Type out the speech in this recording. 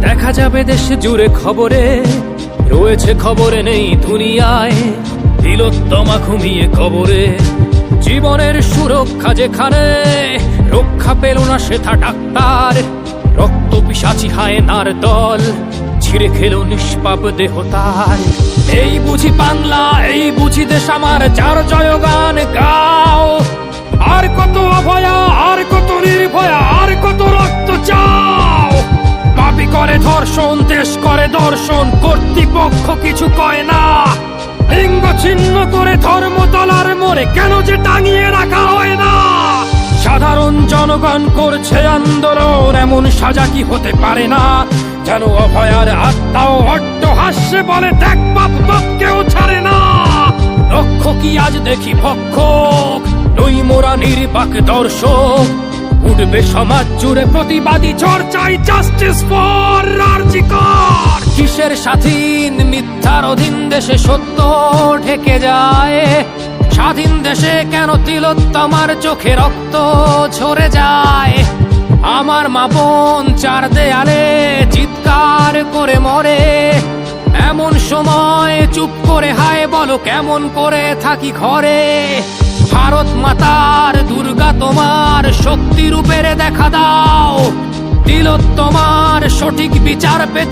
দেখা যাবে দেশ জুড়ে খবরে, রয়েছে খবরে নেই দুনিয়ায়। তিলোত্তমা ঘুমিয়ে কবরে, জীবনের সুরক্ষা যেখানে, রক্ষা পেল না সেথা ডাক্তার। রক্ত পিশাচি হায়নার দল ছিঁড়ে খেলো নিষ্পাপ দেহ তার। এই বুঝি বাংলা, এই বুঝি দেশ আমার, যার জয়গান গাও। আর কত অভয়া, আর কত নির্ভয়া, আর কত রক্ত চাও। পাপী করে ধর্ষণ, দেশ করে দর্শন, কর্তৃপক্ষ কিছু কয় না। লিঙ্গ ছিন্ন করে ধর্মতলার মোড়ে কেন যে টাঙিয়ে রাখা হয় না। সাধারণ জনগণ করছে আন্দোলন, এমন সাজা কি হতে পারে না। যেন অভয়ার আত্মাও অট্ট হাস্যে বলে, দেখ বাপ বাপ কেউ ছাড়ে না। লক্ষ কি আজ দেখি ভক্ষক, নই মোরা নির্বাক দর্শক। উঠবে সমাজ জুড়ে প্রতিবাদী চর্চাই, জাস্টিস ফর আরজি কর। কিসের স্বাধীন, মিথ্যার অধীন দেশে সত্য ঢেকে যায়। স্বাধীন দেশে কেন তিলোত্তমার চোখে রক্ত ঝরে যায়। আমার মা বোন চার দেয়ালে চিৎকার করে মরে, এমন সময় চুপ করে হায় বলো কেমন করে থাকি ঘরে। ভারত মাতার, দুর্গা তোমার শক্তি রূপের দেখা দাও। তিলোত্তমার সঠিক বিচার পেতে